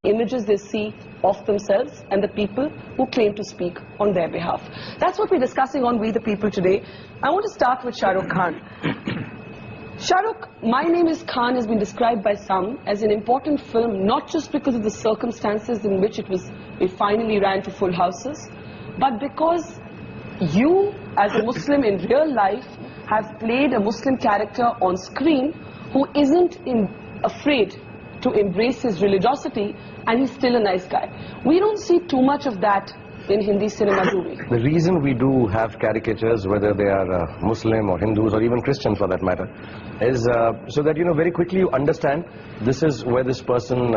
images they see of themselves and the people who claim to speak on their behalf. That's what we're discussing on We the People today. I want to start with Shohrukhan. Shahrukh, My Name is Khan has been described by some as an important film, not just because of the circumstances in which it finally ran to full houses, but because you, as a Muslim in real life, have played a Muslim character on screen who isn't afraid to embrace his religiosity, and he's still a nice guy. We don't see too much of that in Hindi cinema, do we? The reason we do have caricatures, whether they are Muslim or Hindus or even Christians for that matter, is so that, very quickly you understand this is where this person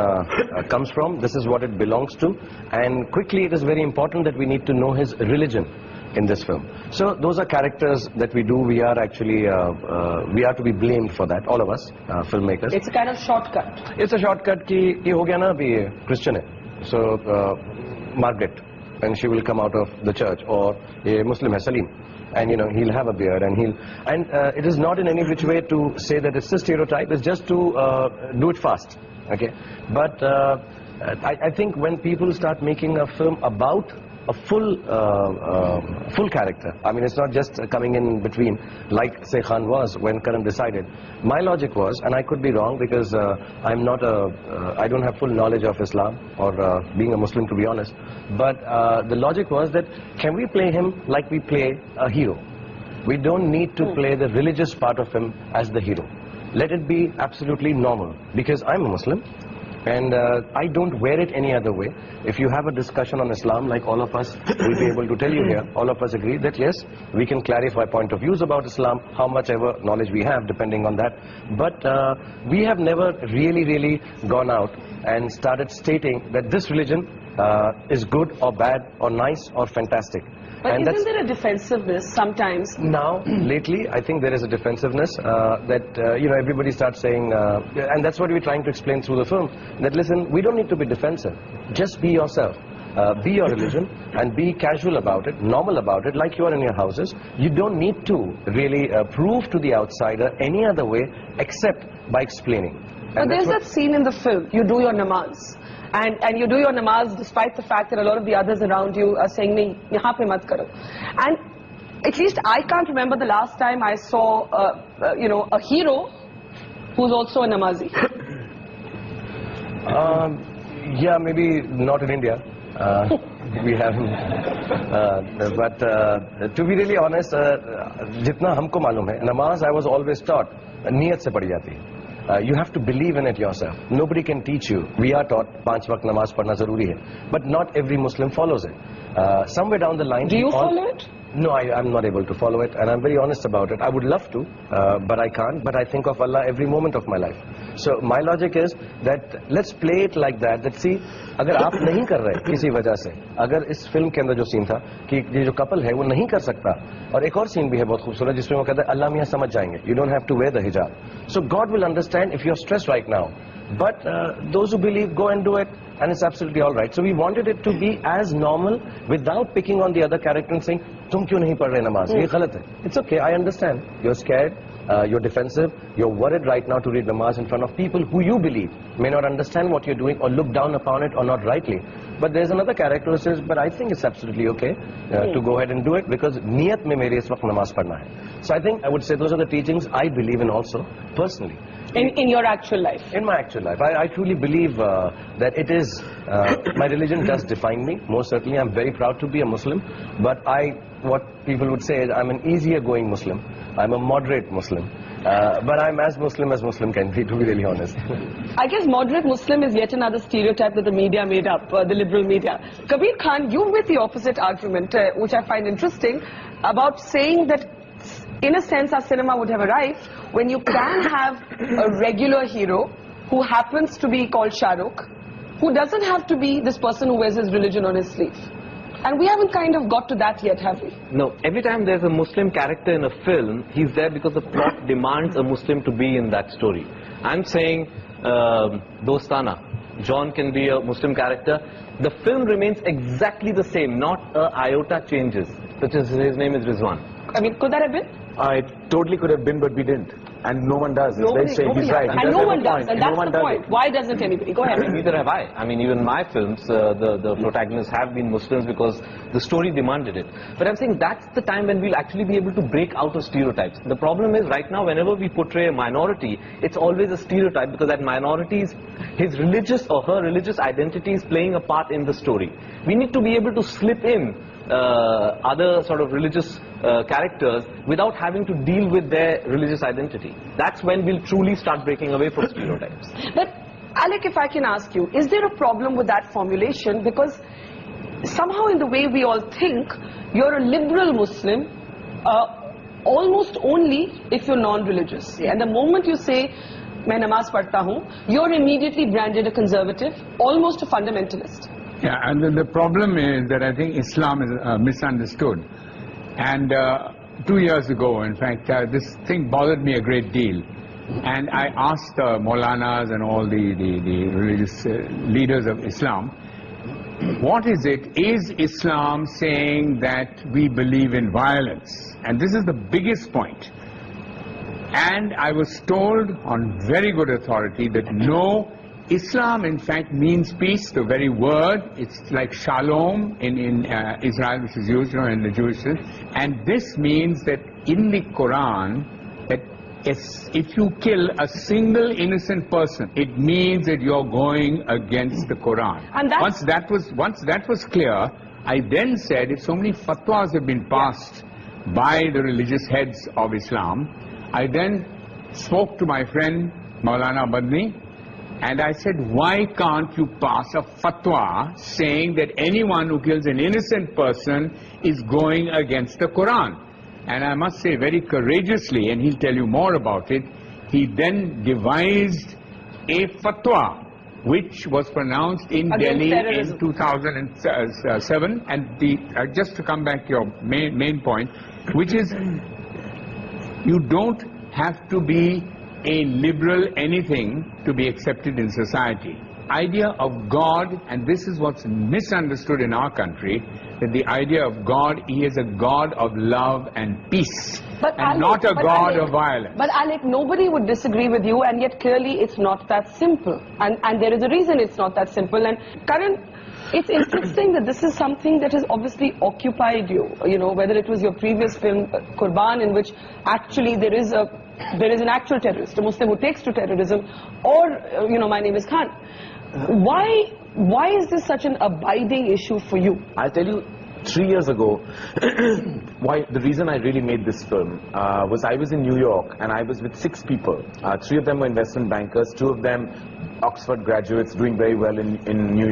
comes from, this is what it belongs to, and quickly it is very important that we need to know his religion in this film. So those are characters that we do. We are actually, we are to be blamed for that, all of us, filmmakers. It's a kind of shortcut. It's a shortcut ki ye ho gaya na abhi Christian hai. So Margaret, and she will come out of the church, or a Muslim hai Salim, and he'll have a beard, and it is not in any which way to say that it's a stereotype. It's just to do it fast, okay? But I think when people start making a film about a full character, I mean, it's not just coming in between like say Khan was when Karan decided. My logic was, and I could be wrong because I'm not I don't have full knowledge of Islam or being a Muslim, to be honest, but the logic was that can we play him like we play a hero? We don't need to play the religious part of him as the hero. Let it be absolutely normal, because I'm a Muslim and I don't wear it any other way. If you have a discussion on Islam, like all of us will be able to tell you here, all of us agree that yes, we can clarify point of views about Islam, how much ever knowledge we have depending on that. But we have never really gone out and started stating that this religion is good or bad or nice or fantastic. But and isn't there a defensiveness sometimes? Now, lately, I think there is a defensiveness that, everybody starts saying, and that's what we're trying to explain through the film, that listen, we don't need to be defensive. Just be yourself. Be your religion and be casual about it, normal about it, like you are in your houses. You don't need to really prove to the outsider any other way except by explaining. But there's that scene in the film, you do your namaz. And you do your namaz despite the fact that a lot of the others around you are saying, nahi, yahan pe mat karo. And at least I can't remember the last time I saw, a hero who's also a namazi. Yeah, maybe not in India. We haven't. But to be really honest, jitna humko malum hai, namaz I was always taught, niyat se padi jati hai. You have to believe in it yourself. Nobody can teach you. We are taught 5 waqt namaz padna zaruri hai. But not every Muslim follows it. Somewhere down the line... Do you follow it? No, I'm not able to follow it, and I'm very honest about it. I would love to, but I can't. But I think of Allah every moment of my life. So my logic is that let's play it like that. That see, अगर आप नहीं कर रहे किसी वजह से, अगर इस फिल्म के अंदर जो सीन था कि ये जो कपल है वो नहीं कर सकता, और एक और सीन भी है बहुत खूबसूरत जिसमें वो कहता है अल्लाह मियां समझ जाएंगे. You don't have to wear the hijab. So God will understand if you're stressed right now. But those who believe, go and do it, and it's absolutely all right. So we wanted it to be as normal without picking on the other character and saying, "Tum kyun nahi pad rahe namaz? Ye galat hai." It's okay, I understand. You're scared, you're defensive, you're worried right now to read namaz in front of people who you believe may not understand what you're doing or look down upon it or not rightly. But there's another character who says, but I think it's absolutely okay to go ahead and do it because niyat mein mere is waqt namaz padna hai. So I think I would say those are the teachings I believe in also, personally. In your actual life? In my actual life. I truly believe that it is, my religion does define me, most certainly. I'm very proud to be a Muslim, but what people would say is I'm an easier going Muslim. I'm a moderate Muslim. But I'm as Muslim can be, to be really honest. I guess moderate Muslim is yet another stereotype that the media made up, the liberal media. Kabir Khan, you with the opposite argument, which I find interesting, about saying that in a sense our cinema would have arrived when you can have a regular hero who happens to be called Shahrukh, who doesn't have to be this person who wears his religion on his sleeve. And we haven't kind of got to that yet, have we? No. Every time there's a Muslim character in a film, he's there because the plot demands a Muslim to be in that story. I'm saying Dostana. John can be a Muslim character. The film remains exactly the same, not a iota changes. Such as his name is Rizwan. I mean, could that have been? It totally could have been, but we didn't. And no one does. It's very Nobody, strange. He's nobody right. has He that. And no have one a does, point, and no that's one the does point. it. Why doesn't anybody? Go ahead. Neither have I. I mean, even my films, the protagonists have been Muslims because the story demanded it. But I'm saying that's the time when we'll actually be able to break out of stereotypes. The problem is right now, whenever we portray a minority, it's always a stereotype because that minority is his religious or her religious identity is playing a part in the story. We need to be able to slip in other sort of religious characters without having to deal with their religious identity. That's when we'll truly start breaking away from stereotypes. But Alec, if I can ask you, is there a problem with that formulation? Because somehow in the way we all think, you're a liberal Muslim almost only if you're non-religious. And the moment you say, "Main namaz padhta hu," you're immediately branded a conservative, almost a fundamentalist. Yeah, and the problem is that I think Islam is misunderstood. And 2 years ago, in fact, this thing bothered me a great deal. And I asked Maulanas and all the religious leaders of Islam, what is it? Is Islam saying that we believe in violence? And this is the biggest point. And I was told on very good authority that no, Islam in fact means peace, the very word. It's like shalom in Israel, which is used in the Jewish faith. And this means that in the Quran, that if you kill a single innocent person, it means that you're going against the Quran. And once that was clear, I then said, if so many fatwas have been passed by the religious heads of Islam, I then spoke to my friend Maulana Badni, and I said, why can't you pass a fatwa saying that anyone who kills an innocent person is going against the Quran? And I must say very courageously, and he'll tell you more about it, he then devised a fatwa which was pronounced in Delhi in 2007. And just to come back to your main point, which is you don't have to be a liberal anything to be accepted in society. Idea of God, and this is what's misunderstood in our country, that the idea of God, he is a God of love and peace, and not a God of violence. But Alec, nobody would disagree with you, and yet clearly it's not that simple. And there is a reason it's not that simple. And Karan, it's interesting that this is something that has obviously occupied you, whether it was your previous film, Qurban, in which actually there is an actual terrorist, a Muslim who takes to terrorism, or, My Name is Khan. Why is this such an abiding issue for you? I'll tell you, 3 years ago, the reason I really made this film was I was in New York and I was with 6 people. 3 of them were investment bankers, 2 of them Oxford graduates doing very well in New York.